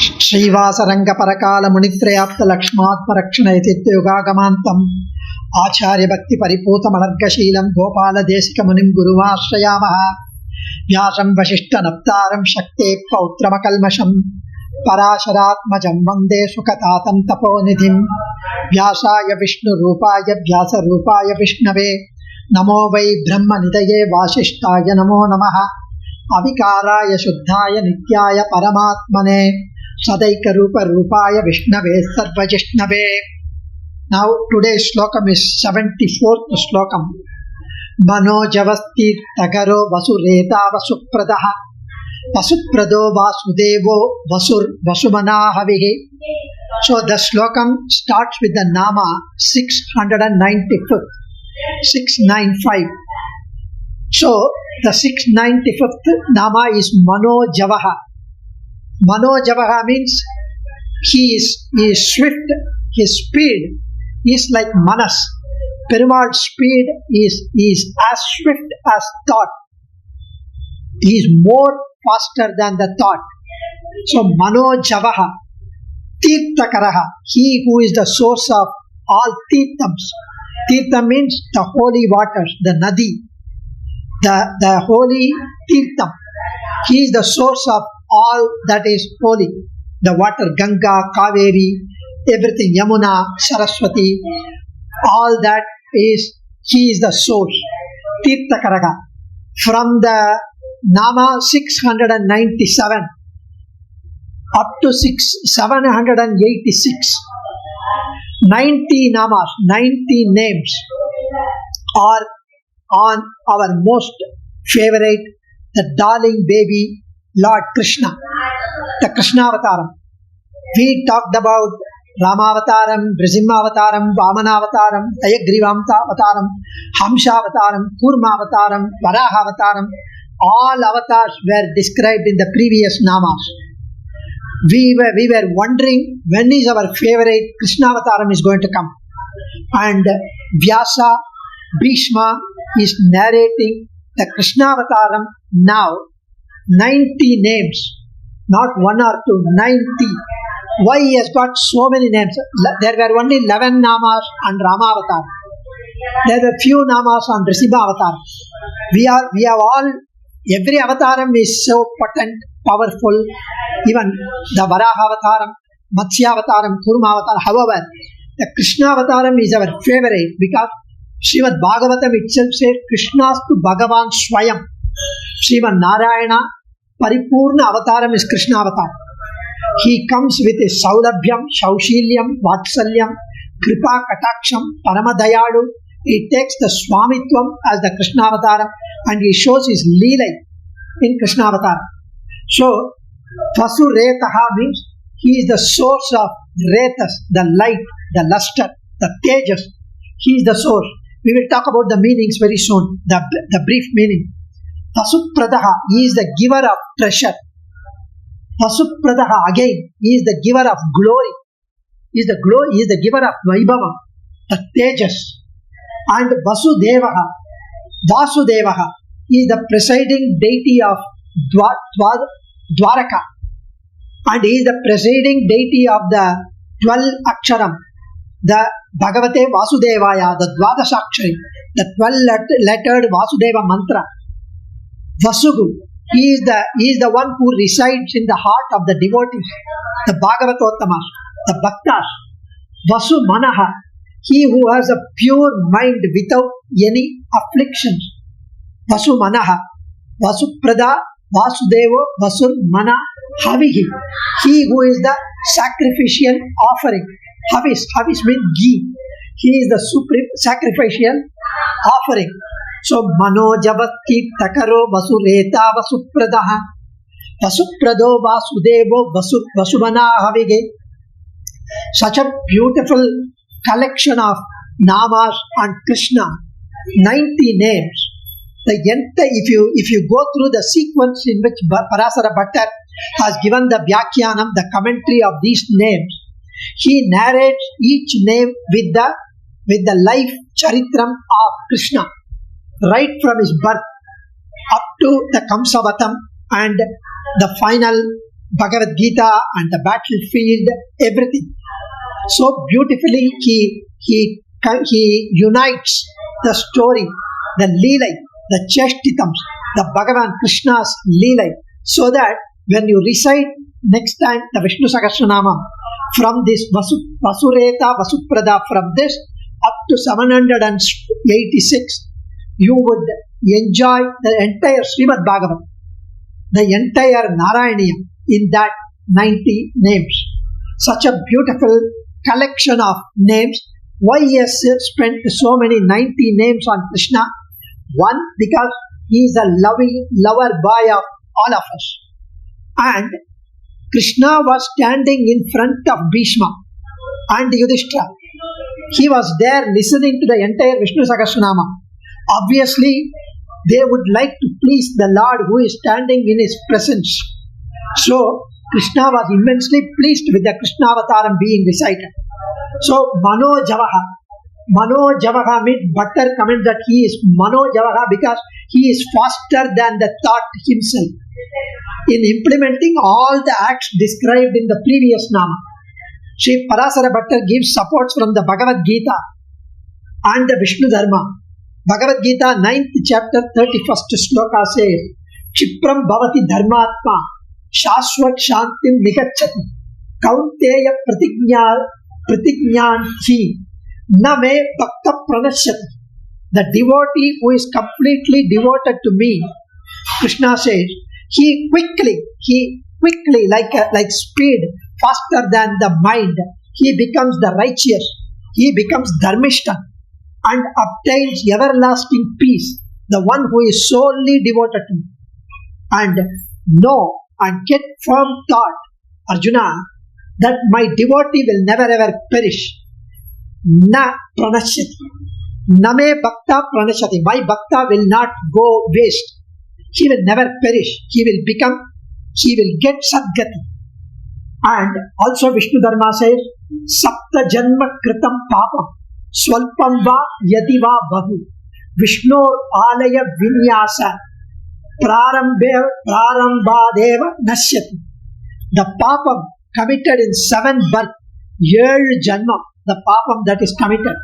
श्रीवासरङ्गपरकालमुनित्रयाप्तलक्ष्मात्मरक्षणयतित्युगागमान्तम् आचार्यभक्तिपरिपूतमनर्गशीलं गोपालदेशिकमुनिं गुरुमाश्रयामः। व्यासं वसिष्ठनप्तारं शक्तेः पौत्रमकल्मषं पराशरात्मजं वन्दे सुखतातं तपोनिधिं। व्यासाय विष्णुरूपाय व्यासरूपाय विष्णवे नमो वै ब्रह्मनिधये वासिष्ठाय नमो नमः। अविकाराय शुद्धाय नित्याय परमात्मने सदैकरूपरूपाय विष्णवे सर्वजिष्णवे। Now today's slokam is 74th slokam. Manojavastirthagaro vasureta vasupradaha vasuprado vasudevo vasur vasumanahavihi. So the slokam starts with the nama 695th, 695. So the 695th nama is Manojavaha. Manojavaha means he is swift, his speed is like Manas. Perumal's speed is as swift as thought. He is more faster than the thought. So Manojavaha, Tirthakaraha, he who is the source of all Tirthams. Tirtha means the holy waters, the Nadi, the holy Tirtham. He is the source of all that is holy. The water, Ganga, Kaveri, everything, Yamuna, Saraswati, all that is, he is the source. Tirthakaraga. From the Nama 697 up to 786, 90 Namas, 90 names are on our most favorite, the darling baby, Lord Krishna, the Krishna Avataram. We talked about Ramavataram, Nrisimhavataram, Vamanavataram, Hayagrivamatavaram, Hamshavataram, Kurmavataram, Varahavataram. All avatars were described in the previous namas. We were wondering when is our favorite Krishna Avataram is going to come. And Vyasa, Bhishma is narrating the Krishna Avataram now. 90 names, not one or two, 90. Why he has got so many names? There were only 11 namas on Rama Avatar. There were few namas on Nrisimha Avatar. We have all, every avataram is so potent, powerful. Even the Varaha Avataram, Matsya Avataram, Kurma Avataram. However, the Krishna Avataram is our favorite because Srimad Bhagavatam itself says Krishnastu Bhagavan Swayam. Srimad Narayana Paripurna Avataram is Krishna Avatar. He comes with a Saulabhyam, Shaushilyam, Vatsalyam, Kripa Kataksham, Paramadayalu. He takes the Swamitvam as the Krishna Avataram and he shows his Leela in Krishna Avataram. So, Vasuretaha means he is the source of Retas, the light, the luster, the Tejas. He is the source. We will talk about the meanings very soon, the brief meaning. Vasupradaha, he is the giver of treasure. Vasupradaha, again, he is the giver of glory. He is the giver of Vaibhava, the Tejas. And Vasudevaha, Vasudevaha, he is the presiding deity of Dwaraka. And he is the presiding deity of the 12 Aksharam, the Bhagavate Vasudevaya, the Dvadashakshari, the 12-lettered Vasudeva mantra. Vasugu, he is the one who resides in the heart of the devotees, the Bhagavatottamas, the Bhaktas. Vasu Manaha, he who has a pure mind without any afflictions. Vasu Manaha, Vasuprada, Vasudevo, Vasur Mana, Havihi, he who is the sacrificial offering. Havis means ghee. He is the supreme sacrificial offering. So, Manojavatirthakaro vasureta vasupradaha vasuprado vasudevo vasumana havige. Such a beautiful collection of namas on Krishna, 90 names. If you go through the sequence in which Parasara Bhattar has given the Vyakhyanam, the commentary of these names, he narrates each name with the life charitram of Krishna, right from his birth up to the Kamsavatam and the final Bhagavad Gita and the battlefield, everything. So beautifully he unites the story, the Leela, the Chestitams, the Bhagavan Krishna's Leela, so that when you recite next time the Vishnu Sahasranama from this Vasureta Vasuprada, from this up to 786, you would enjoy the entire Srimad Bhagavat, the entire Narayaniam in that 90 names. Such a beautiful collection of names. Why he has spent so many 90 names on Krishna? One, because he is a lover boy of all of us. And Krishna was standing in front of Bhishma and Yudhishthira. He was there listening to the entire Vishnu Sahasranama. Obviously, they would like to please the Lord who is standing in his presence. So, Krishna was immensely pleased with the Krishna Avataram being recited. So, Mano Javaha means Bhattar comments that he is Mano Javaha because he is faster than the thought himself in implementing all the acts described in the previous Nama. Sri Parasara Bhattar gives supports from the Bhagavad Gita and the Vishnu Dharma. Bhagavad Gita 9th chapter 31st sloka says, Chipram bhavati dharmatma shashvat shantim nigacchati kaunteya pratigyanthi na me bhakta pranashyati. The devotee who is completely devoted to me, Krishna says, he quickly like speed, faster than the mind, he becomes the righteous, he becomes dharmishta and obtains everlasting peace, the one who is solely devoted to me. And know and get firm thought, Arjuna, that my devotee will never ever perish. Na pranashyati. Name bhakta pranashyati. My bhakta will not go waste. He will never perish. He will get sadgati. And also Vishnu Dharma says, Sapta janma kritam papam swalpam va yati va bahu Vishnur alaya vinyasa prarambhadeva nasyati. The papam committed in 7 births, 7 janma, the papam that is committed,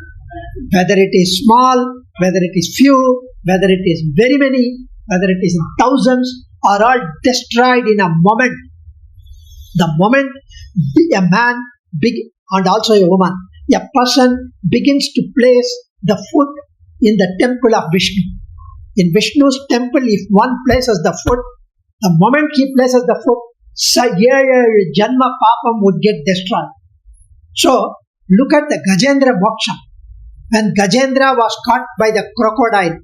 whether it is small, whether it is few, whether it is very many, whether it is in thousands, are all destroyed in a moment. The moment a man and also a woman, a person begins to place the foot in the temple of Vishnu. In Vishnu's temple, if one places the foot, the moment he places the foot, Janma Papam would get destroyed. So, look at the Gajendra Moksha. When Gajendra was caught by the crocodile,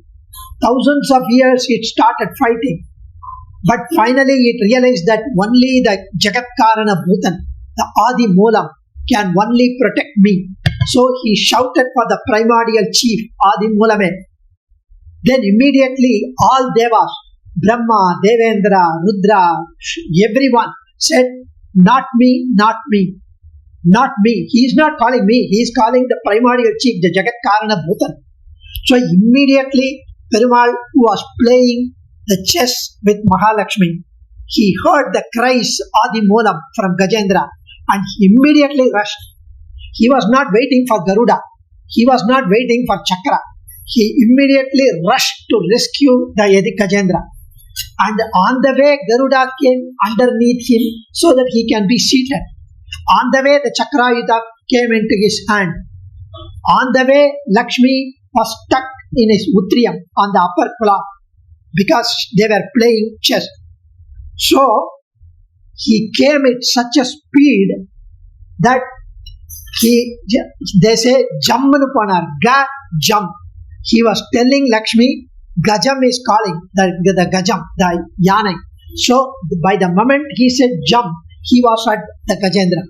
thousands of years it started fighting. But finally it realized that only the Jagat Karana Bhutan, the Adi Moolam, can only protect me. So he shouted for the primordial chief, Adi Moolame. Then immediately all Devas, Brahma, Devendra, Rudra, everyone said, not me, not me, not me. He is not calling me, he is calling the primordial chief, the Jagat Karana Bhutan. So immediately Perumal, who was playing the chess with Mahalakshmi, he heard the cries Adi Moolam from Gajendra and he immediately rushed. He was not waiting for Garuda. He was not waiting for Chakra. He immediately rushed to rescue the Gajendra. And on the way, Garuda came underneath him so that he can be seated. On the way, the Chakrayuta came into his hand. On the way, Lakshmi was stuck in his Uttriyam on the upper kula because they were playing chess. So, he came at such a speed that they say, Jammanupanar, Ga Jam. He was telling Lakshmi, Gajam is calling, the Gajam, the Yanai. So, by the moment he said Jam, he was at the Gajendra.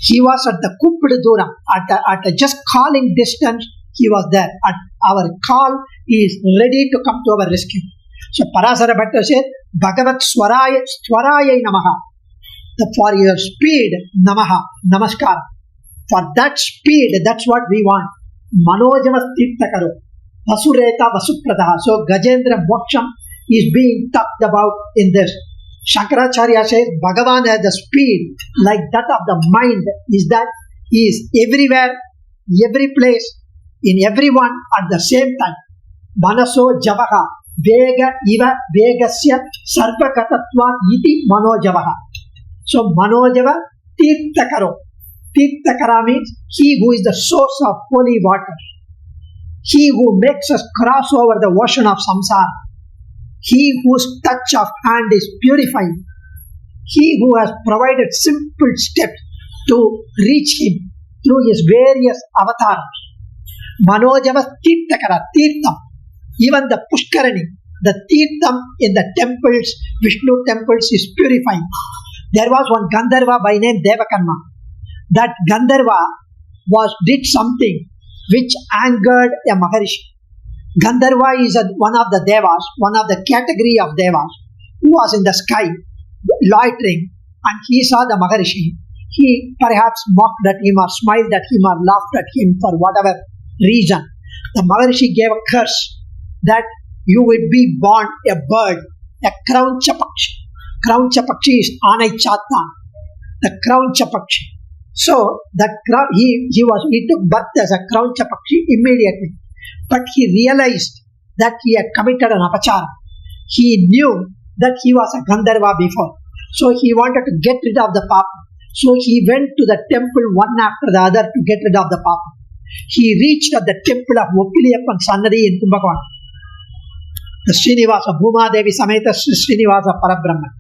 He was at the Kuppiduram, at a just calling distance, he was there. At our call, he is ready to come to our rescue. So, Parasara Bhatta said, Bhagavat Swaraya Namaha. For your speed, Namaha, Namaskar. For that speed, that's what we want. Manojama Tirthakaro, Vasureta Vasupradaha. So Gajendra Moksham is being talked about in this. Shankaracharya says Bhagavan has the speed like that of the mind, is that he is everywhere, every place, in everyone at the same time. Manaso javaha vega iva vegasya sarvagatatva iti manojavaha. So manojava tirthakaro. Tirthakara means he who is the source of holy water. He who makes us cross over the ocean of samsara. He whose touch of hand is purifying. He who has provided simple steps to reach him through his various avatars. Manojava Tirthakara, Tirtham. Even the Pushkarani, the Tirtham in the temples, Vishnu temples is purifying. There was one Gandharva by name Devakarma. That Gandharva did something which angered a Maharishi. Gandharva is one of the Devas, one of the category of Devas, who was in the sky loitering, and he saw the Maharishi. He perhaps mocked at him or smiled at him or laughed at him for whatever reason. The Maharishi gave a curse that you would be born a bird, a Krauncha Pakshi. Krauncha Pakshi is Anai Chatan, the Krauncha Pakshi. So that he took birth as a Krauncha Pakshi immediately. But he realized that he had committed an apachara. He knew that he was a Gandharva before. So he wanted to get rid of the papa. So he went to the temple one after the other to get rid of the papa. He reached at the temple of Oppiliyappan Sannadi in Kumbakonam. The Srinivasa, Bhuma Devi Sameta Srinivasa Parabrahman.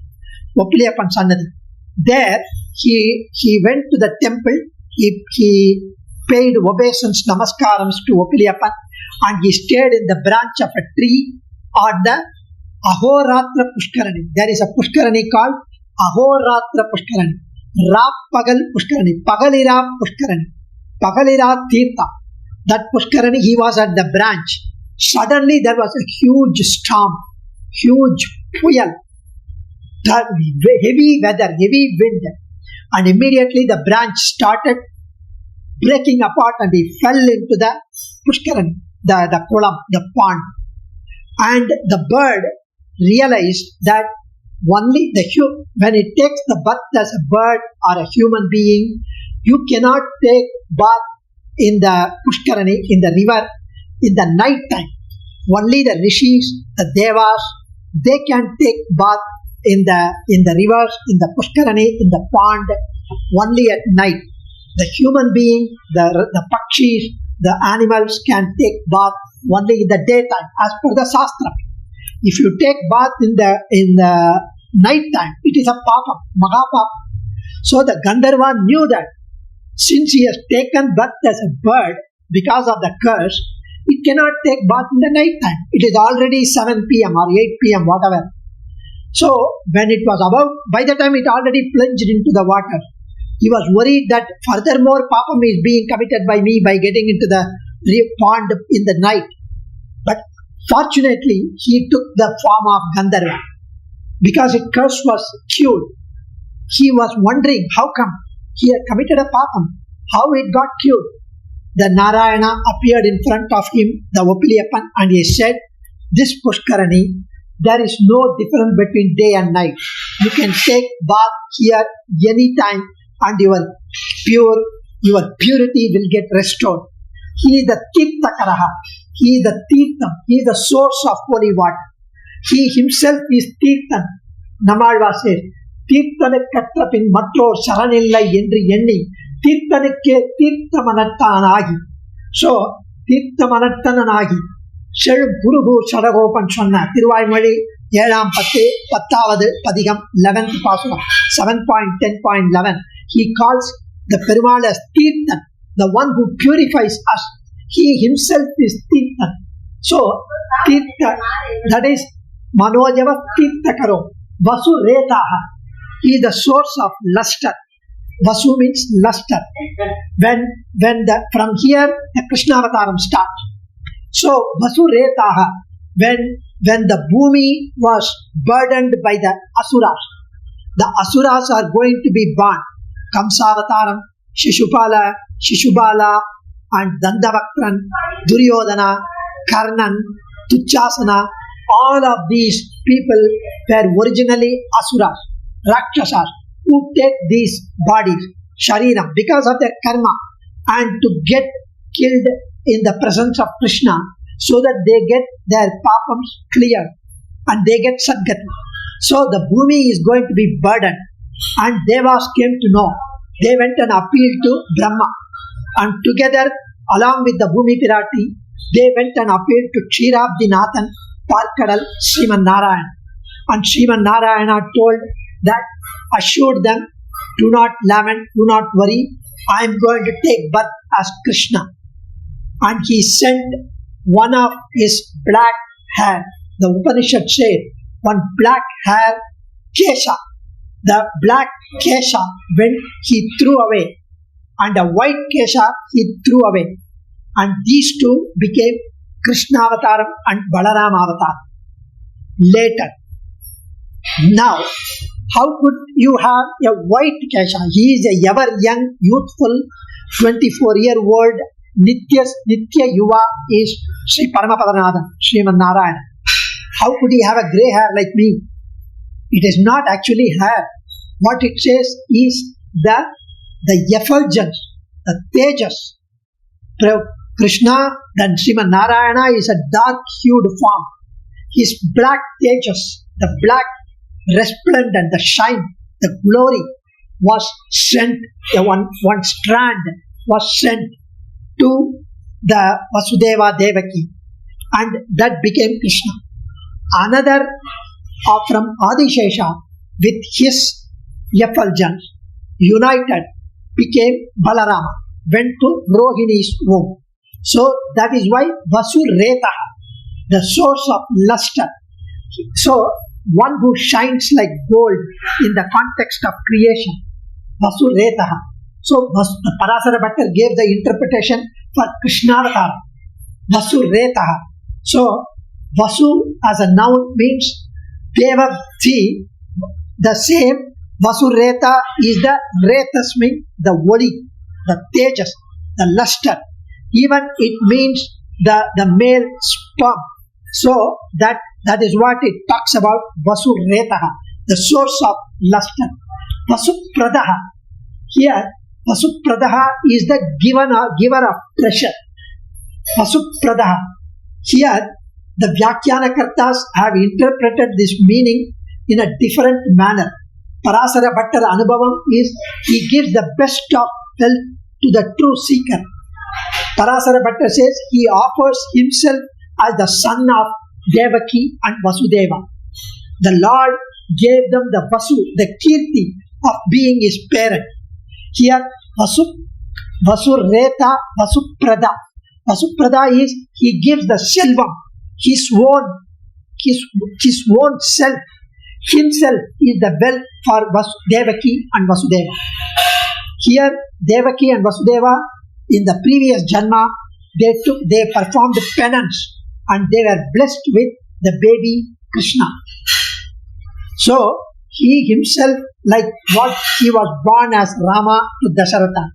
Oppiliyappan Sannadi. There he went to the temple. He paid obeisance, namaskarams to Oppiliyappan, and he stayed in the branch of a tree on the Ahoratra Pushkarani. There is a Pushkarani called Ahoratra Pushkarani. Pagal Pushkarani, Pagalira Pushkarani, Pagalira Tirtha. That Pushkarani, he was at the branch. Suddenly there was a huge storm, huge fuel, heavy weather, heavy wind, and immediately the branch started breaking apart and he fell into the Pushkarani, the kolam, the pond. And the bird realized that only when it takes the birth as a bird or a human being, you cannot take bath in the Pushkarani, in the river, in the night time. Only the rishis, the devas, they can take bath in the rivers, in the Pushkarani, in the pond, only at night. The human being, the pakshis, the animals can take bath only in the daytime, as per the Shastra. If you take bath in the night time, it is a papa, mahapapa. So the Gandharva knew that since he has taken birth as a bird because of the curse, it cannot take bath in the night time. It is already 7 p.m. or 8 p.m. whatever. So when it was about, by the time it already plunged into the water, he was worried that furthermore papam is being committed by me by getting into the pond in the night. But fortunately, he took the form of Gandharva. Because his curse was cured, he was wondering how come he had committed a papam, how it got cured. The Narayana appeared in front of him, the Oppiliyappan, and he said, this Pushkarani, there is no difference between day and night. You can take bath here anytime and your purity will get restored. He is the Tirthakaraha. He is the Tirtham. He is the source of holy water. He himself is Tirthan. Namalva says, Tirthanakkatrapin matror saranillai endri enni Tirthanakke Tirthamanattanagi. So, Tirthamanattananagi. Guruhu Sadagopan Sonna, Tiruvaimali, Yelam Pate, Patavad, Padigam, 11th Pasura, 7.10.11. He calls the Perumal as Tirthan, the one who purifies us. He himself is Tirthan. So, Tirtha, that is Manojava Tirthakaro, Vasu Retaha. He is the source of luster. Vasu means luster. From here, the Krishnavataram starts. So, Vasu Retaha, when the Bhumi was burdened by the Asuras are going to be born. Kamsavataram, Shishubala, and Dandavaktran, Duryodhana, Karnan, Tuchasana, all of these people were originally asuras, rakshasas, who take these bodies, shariram, because of their karma, and to get killed in the presence of Krishna so that they get their papams cleared and they get Sadgati. So the Bhumi is going to be burdened, and Devas came to know. They went and appealed to Brahma, and together, along with the Bhumi Pirati, they went and appealed to Kshetrabdinathan Parkadal Sriman Narayana. And Sriman Narayana told that, assured them, do not lament, do not worry, I am going to take birth as Krishna. And he sent one of his black hair. The Upanishad said, one black hair, Kesha. The black Kesha, when he threw away, and the white Kesha he threw away. And these two became Krishna Avataram and Balarama Avataram. Later. Now, how could you have a white Kesha? He is a ever young, youthful, 24-year-old, Nitya Yuva is Sri Paramapadanathan, Sriman Narayana. How could he have a grey hair like me? It is not actually hair. What it says is the effulgence, the tejas. Krishna, then Sriman Narayana is a dark-hued form. His black tejas, the black resplendent, the shine, the glory was sent, one strand was sent to the Vasudeva Devaki, and that became Krishna. Another from Adishesha with his effulgence united became Balarama, went to Rohini's womb. So that is why Vasureta, the source of luster. So one who shines like gold in the context of creation, Vasureta. So Parasara Bhattar gave the interpretation for Krishnavatar, Vasureta. So Vasu as a noun means Devabhi. The same Vasureta is the Retasmi, the Voli, the Tejas, the luster. Even it means the male sperm. So that is what it talks about, Vasuretaha, the source of luster. Vasupradaha. Here, Vasupradaha is the giver of pleasure. Vasupradaha. Here, the Vyakhyanakartas have interpreted this meaning in a different manner. Parasara Bhattar Anubhavam is, he gives the best of wealth to the true seeker. Parasara Bhattar says he offers himself as the son of Devaki and Vasudeva. The Lord gave them the Vasu, the Kirti of being his parent. Here, Vasureta, Vasuprada. Vasuprada is, he gives the Selvam, his own self. Himself is the wealth for Devaki and Vasudeva. Here, Devaki and Vasudeva, in the previous Janma, they performed penance and they were blessed with the baby Krishna. So, he himself, like what he was born as Rama to Dasharatha,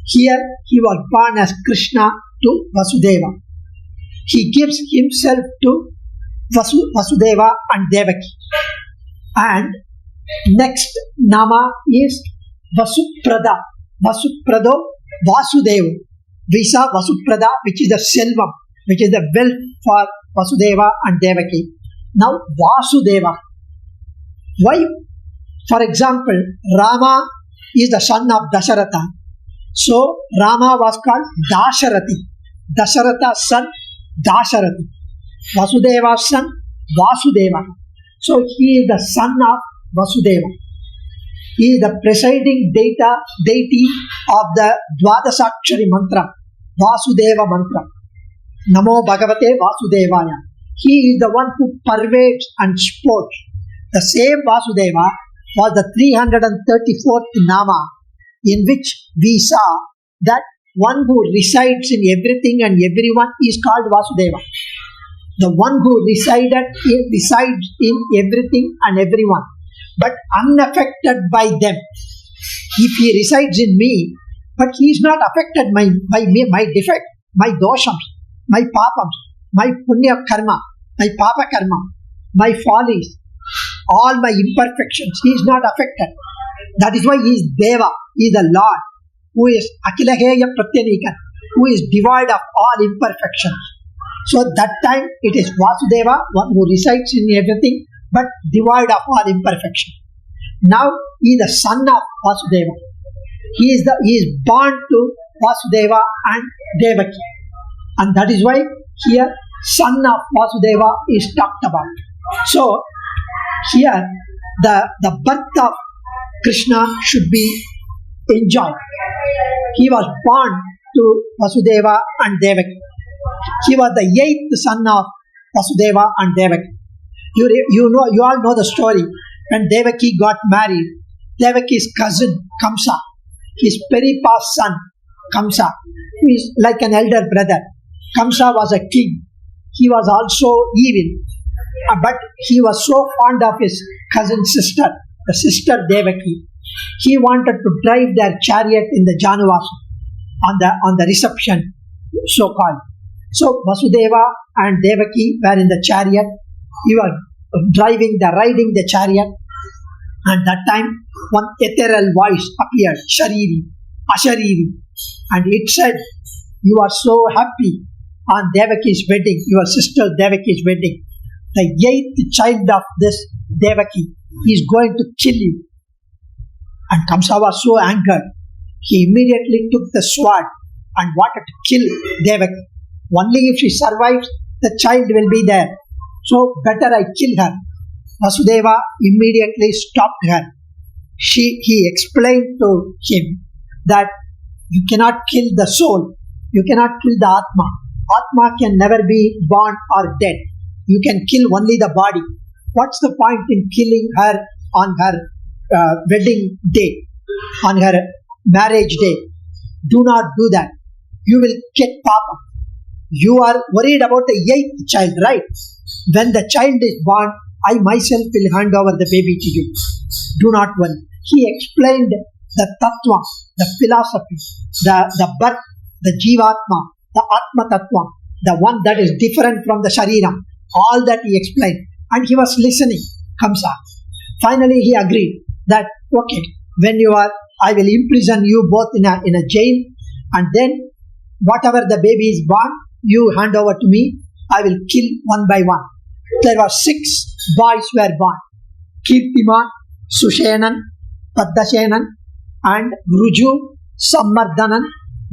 here he was born as Krishna to Vasudeva. He gives himself to Vasudeva and Devaki. And next Nama is Vasuprada. Vasuprado, Vasudev. Visa Vasuprada, which is the Selvam, which is the wealth for Vasudeva and Devaki. Now Vasudeva. Why? For example, Rama is the son of Dasharatha. So Rama was called Dasharati. Dasharatha's son, Dasharati. Vasudeva's son, Vasudeva. So he is the son of Vasudeva. He is the presiding deity of the Dwadasakshari mantra, Vasudeva mantra. Namo Bhagavate Vasudevaya. He is the one who pervades and sports. The same Vasudeva was the 334th Nama, in which we saw that one who resides in everything and everyone is called Vasudeva. The one who resides in everything and everyone, but unaffected by them. If he resides in me, but he is not affected by me, my defect, my doshams, my papams, my punya karma, my papa karma, my follies, all my imperfections. He is not affected. That is why he is Deva, he is the Lord, who is Akhilaheya Pratyanika, who is devoid of all imperfections. So that time it is Vasudeva, one who resides in everything, but devoid of all imperfection. Now he is the son of Vasudeva. He is born to Vasudeva and Devaki. And that is why here son of Vasudeva is talked about. So here the birth of Krishna should be enjoyed. He was born to Vasudeva and Devaki. He was the 8th son of Vasudeva and Devaki. You all know the story. When Devaki got married, Devaki's cousin Kamsa, his Peripa's son Kamsa, who is like an elder brother. Kamsa was a king. He was also evil, but he was so fond of his cousin sister, the sister Devaki. He wanted to drive their chariot in the Januvasa on the reception, so called. So Vasudeva and Devaki were in the chariot. He was riding the chariot, and that time one ethereal voice appeared, Shariri, Ashariri, and it said, "You are so happy on Devaki's wedding, your sister Devaki's wedding. The 8th child of this Devaki is going to kill you." And Kamsa was so angered. He immediately took the sword and wanted to kill Devaki. Only if she survives, the child will be there. So better I kill her. Vasudeva immediately stopped her. He explained to him that you cannot kill the soul. You cannot kill the Atma. Atma can never be born or dead. You can kill only the body. What's the point in killing her on her wedding day, on her marriage day? Do not do that. You will get papa. You are worried about the 8th child, right? When the child is born, I myself will hand over the baby to you. Do not worry. He explained the tattva, the philosophy, the birth, the jivatma, the atma tattva, the one that is different from the shariram. All that he explained. And he was listening, Kamsa. Finally he agreed that, okay, when you are, I will imprison you both in a jail, and then whatever the baby is born, you hand over to me. I will kill one by one. There were 6 boys were born. Kirtiman, Sushenan, Padashenan, and Ruju, Sammardhanan,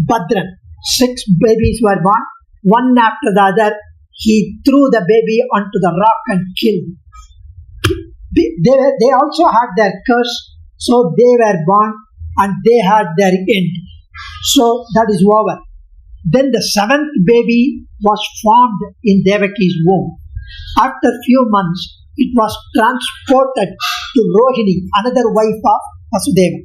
Badran. 6 babies were born. One after the other, he threw the baby onto the rock and killed. They also had their curse, so they were born and they had their end. So that is over. Then the 7th baby was formed in Devaki's womb. After few months, it was transported to Rohini, another wife of Vasudeva.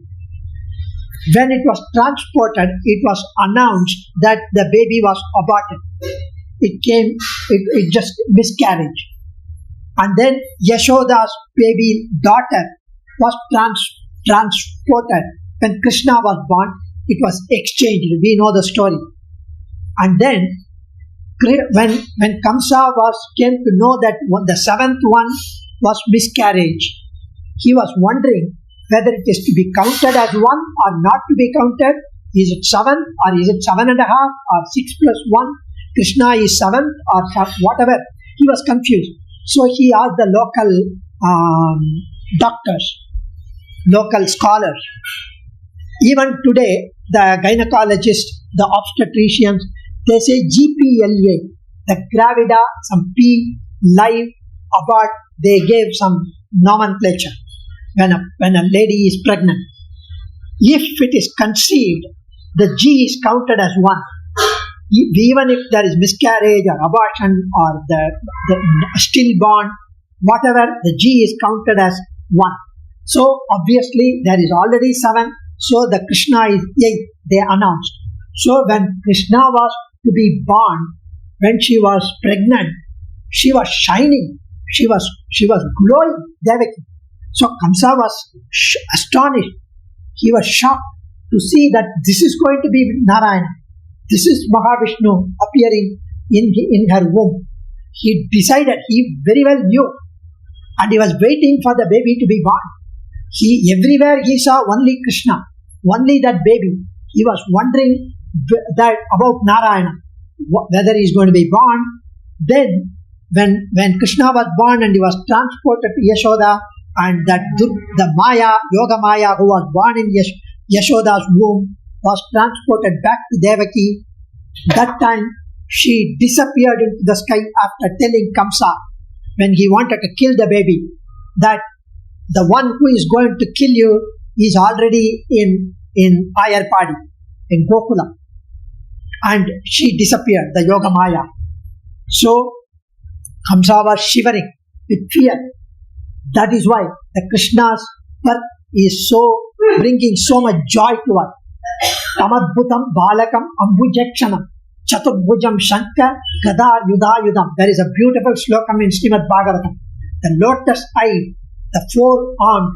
When it was transported, it was announced that the baby was aborted. It just miscarriage. And then Yashoda's baby daughter was transported. When Krishna was born, it was exchanged. We know the story. And then when Kamsa came to know that the 7th one was miscarriage, he was wondering whether it is to be counted as 1 or not to be counted. Is it 7 or is it 7.5 or 6 plus 1? Krishna is 7 or whatever. He was confused. So he asked the local doctors, local scholars. Even today, the gynecologists, the obstetricians, they say GPLA, the gravida, some P, live, abort, they gave some nomenclature when a lady is pregnant. If it is conceived, the G is counted as 1. Even if there is miscarriage or abortion or the stillborn, whatever, the G is counted as 1. So obviously there is already 7, so the Krishna is 8, they announced. So when Krishna was to be born, when she was pregnant, she was shining, she was glowing, Devaki. So Kamsa was astonished. He was shocked to see that this is going to be Narayana. This is Mahavishnu appearing in her womb. he decided, he very well knew, and he was waiting for the baby to be born. Everywhere he saw only Krishna, only that baby. He was wondering that about Narayana, whether he is going to be born. Then, when Krishna was born and he was transported to Yashoda, and that the Maya, Yoga Maya, who was born in Yashoda's womb, was transported back to Devaki. That time, she disappeared into the sky after telling Kamsa, when he wanted to kill the baby, that the one who is going to kill you is already in Ayarpadi, in Gokula. And she disappeared, the Yoga Maya. So, Kamsa was shivering with fear. That is why the Krishna's birth is so bringing so much joy to us. Tamadbhutam balakam ambujakshanam chaturbhujam shankar gada yudayudam. There is a beautiful slokam in Srimad Bhagavatam. The lotus-eyed, the four-armed,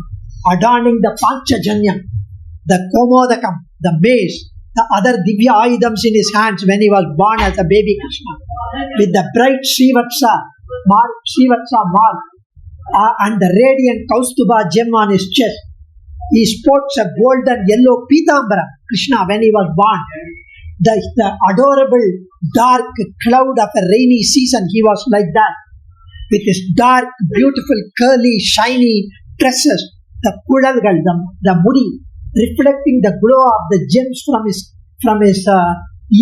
adorning the Panchajanyam, the Komodakam, the mace, the other Divya Ayudams in his hands when he was born as a baby Krishna, with the bright Srivatsa mark, and the radiant Kaustuba gem on his chest. He sports a golden yellow Pitambara, Krishna, when he was born. The adorable dark cloud of a rainy season, he was like that. With his dark, beautiful, curly, shiny tresses, the kudalgal, the mudi, reflecting the glow of the gems from his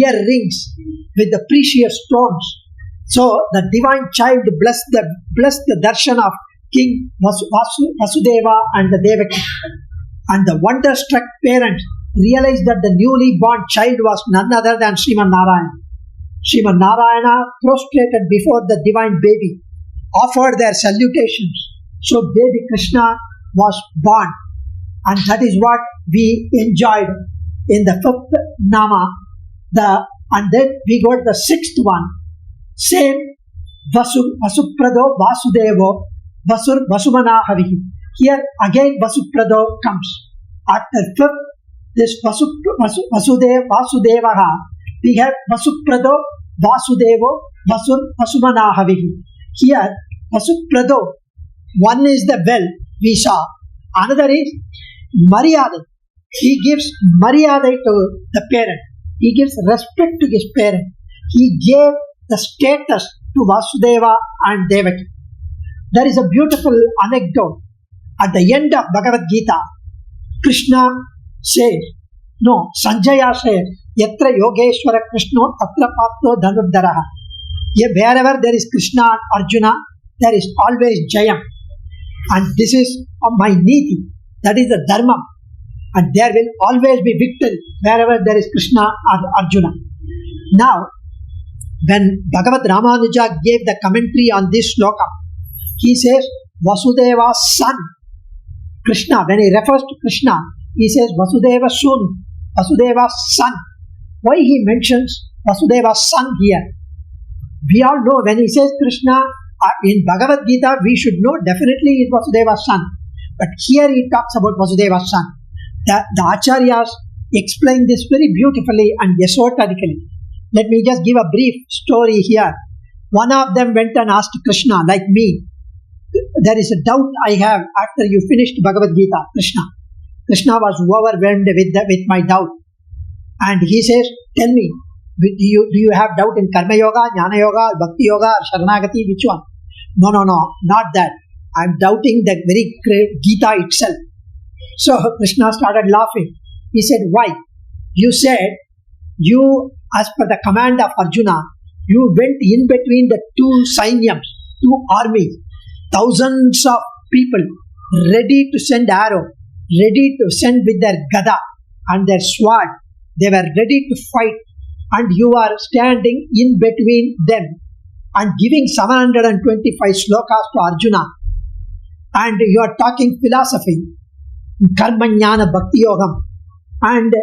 earrings with the precious stones. So the divine child blessed the darshan of King Vasudeva and the Devaki. And the wonder-struck parents realized that the newly born child was none other than Sriman Narayana. Sriman Narayana prostrated before the divine baby, offered their salutations. So baby Krishna was born. And that is what we enjoyed in the fifth Nama. And then we got the sixth one. Same Vasuprado Vasudevo Vasumanahavihi. Here again Vasuprado comes. At the fifth, this Vasudevaha, we have Vasuprado Vasudevo Vasumanahavihi. Here Vasuprado, one is the well we saw. Another is Maryada. He gives Maryada to the parent. He gives respect to his parent. He gave the status to Vasudeva and Devaki. There is a beautiful anecdote. At the end of Bhagavad Gita, Krishna says, Sanjaya says, Yatra Yogeshwara Krishno Tatra Papto Dhanurdharaha. Wherever there is Krishna and Arjuna, there is always Jayam. And this is my niti. That is the dharma. And there will always be victory wherever there is Krishna and Arjuna. Now, when Bhagavad Ramanuja gave the commentary on this sloka, he says Vasudeva's son, Krishna. When he refers to Krishna, he says Vasudeva's son, Vasudeva's son. Why he mentions Vasudeva's son here? We all know when he says Krishna in Bhagavad Gita, we should know definitely he is Vasudeva's son. But here he talks about Vasudeva's son. The Acharyas explain this very beautifully and esoterically. Let me just give a brief story here. One of them went and asked Krishna, like me, there is a doubt I have after you finished Bhagavad Gita, Krishna. Krishna was overwhelmed with my doubt. And he says, tell me, do you have doubt in Karma Yoga, Jnana Yoga, Bhakti Yoga, Sharanagati, which one? No, not that. I am doubting the very great Gita itself. So Krishna started laughing. He said, why? You said, as per the command of Arjuna, you went in between the two Sainyams, two armies, thousands of people ready to send arrow, ready to send with their gada and their sword. They were ready to fight, and you are standing in between them and giving 725 slokas to Arjuna. And you are talking philosophy, karma jnana bhakti yogam. And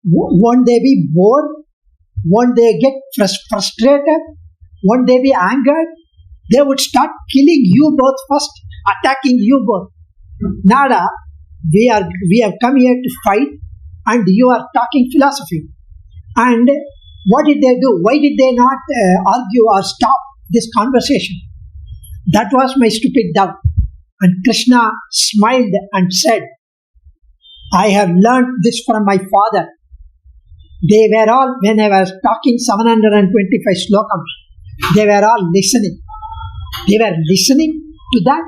won't they be bored? Won't they get frustrated? Won't they be angered? They would start killing you both first, attacking you both. Nada, we have come here to fight, and you are talking philosophy. And what did they do? Why did they not argue or stop this conversation. That was my stupid doubt. And Krishna smiled and said, I have learned this from my father. They were all, when I was talking 725 slokams, they were all listening. They were listening to that.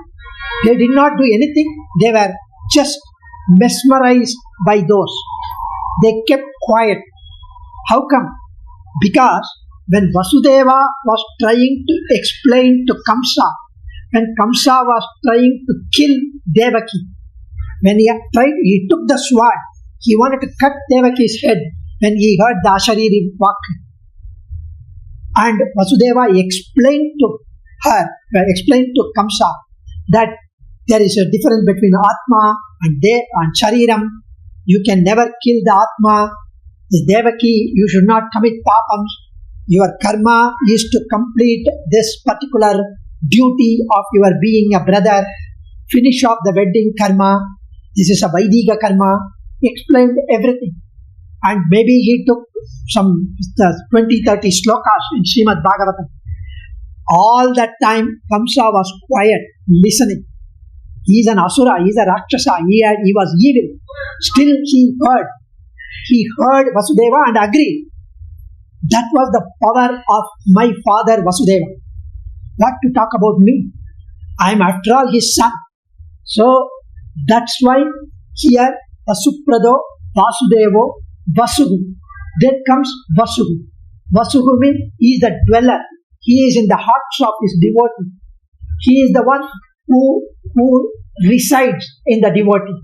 They did not do anything. They were just mesmerized by those. They kept quiet. How come? Because when Vasudeva was trying to explain to Kamsa, when Kamsa was trying to kill Devaki, when he took the sword, he wanted to cut Devaki's head when he heard the Ashariri Vak. And Vasudeva explained to Kamsa that there is a difference between Atma and Shariram. You can never kill the Atma. The Devaki, you should not commit papams. Your karma is to complete this particular duty of your being a brother. Finish off the wedding karma. This is a Vaidika karma. He explained everything. And maybe he took some 20-30 slokas in Srimad Bhagavatam. All that time, Kamsa was quiet, listening. He is an asura, he is a rakshasa, he was evil. Still he heard Vasudeva and agreed. That was the power of my father Vasudeva. What to talk about me? I am after all his son. So that's why here Vasuprado, Vasudevo, Vasuhu. Then comes Vasuhu. Vasuhu means he is the dweller. He is in the hearts of his devotee. He is the one who resides in the devotee.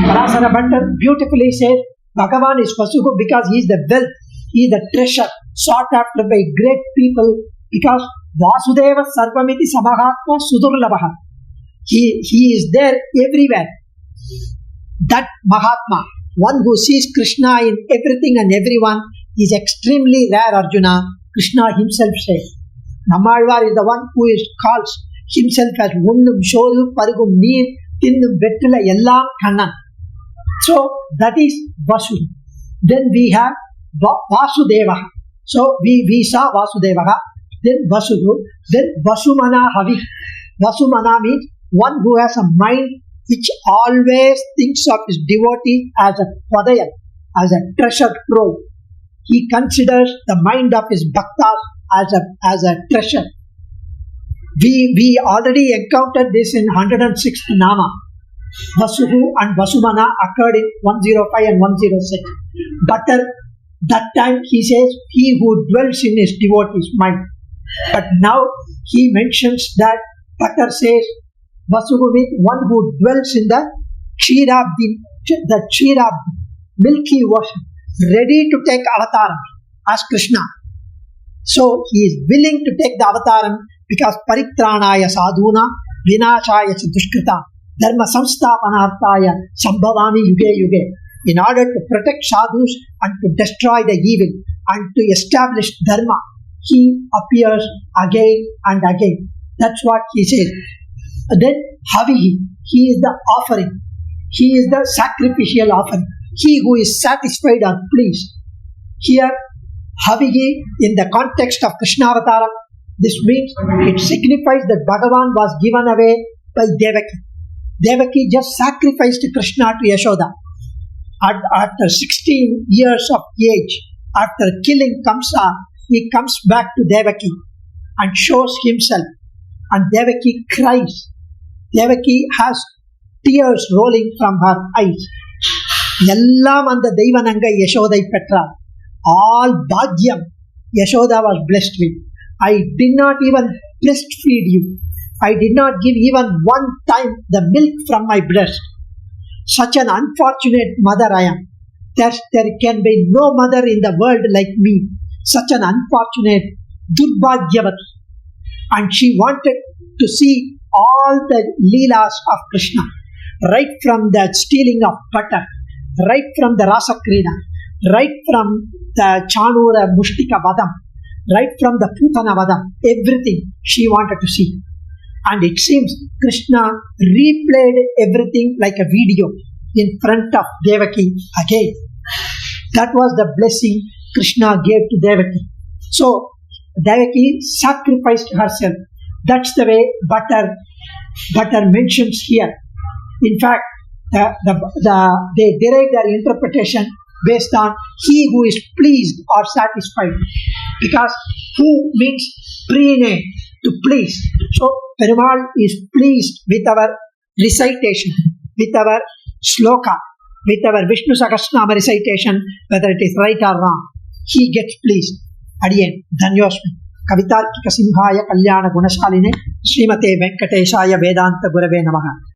Parasara Bhattar beautifully says, Bhagavan is Vasuhu because he is the wealth, he is the treasure sought after by great people, because Vasudeva Sarvamiti Samahatma Sudurlabha. He is there everywhere. That Mahatma, one who sees Krishna in everything and everyone, is extremely rare, Arjuna. Krishna himself says. Nammalvar is the one who calls himself as Unnum Shoru Parugum Neer Tinnum Vettula Ellam Kannan. So that is Vasu. Then we have Vasudeva. So we saw Vasudeva. Then Vasudu. Then Vasumana Havi. Vasumana means one who has a mind which always thinks of his devotee as a Pradaya, as a treasured trove. He considers the mind of his bhaktas as a treasure. We already encountered this in 106th Nama. Vasuhu and Vasumana occurred in 105 and 106. But that time he says, he who dwells in his devotee's mind. But now he mentions that Bhattar says, Vasuhu means one who dwells in the Kshirabdi, milky ocean, ready to take avataram as Krishna. So he is willing to take the avataram because Paritranaya Sadhuna Vinashaya Dushkrita Dharma Samsthapanarthaya Sambhavami Yuge Yuge. In order to protect sadhus and to destroy the evil and to establish dharma, he appears again and again. That's what he says. Then Havihi, he is the offering. He is the sacrificial offering. He who is satisfied or pleased. Here, Havihi, in the context of Krishnavataram, this means it signifies that Bhagavan was given away by Devaki. Devaki just sacrificed Krishna to Yashoda. After 16 years of age, after killing Kamsa, he comes back to Devaki and shows himself. And Devaki cries. Devaki has tears rolling from her eyes. Yellam and the Devananga Yashodai Petra. All Bhagyam Yashoda was blessed with. I did not even breastfeed you. I did not give even one time the milk from my breast. Such an unfortunate mother I am. There can be no mother in the world like me. Such an unfortunate Durbhagyavati. And she wanted to see all the leelas of Krishna. Right from the stealing of butter. Right from the Rasa Krida. Right from the Chanura Mushtika Vadam. Right from the Putana Vadam. Everything she wanted to see. And it seems Krishna replayed everything like a video in front of Devaki again. That was the blessing Krishna gave to Devaki. So Devaki sacrificed herself. That's the way butter mentions here. In fact, they derive their interpretation based on he who is pleased or satisfied, because who means pre-name, to please. So Perumal is pleased with our recitation, with our sloka, with our Vishnu Sahasranama recitation, whether it is right or wrong. He gets pleased. Adiyen Dhanyosmi. Kavitarkika Simhaya Kalyana Gunashaline Srimate Venkateshaya Vedanta Gurave Namaha.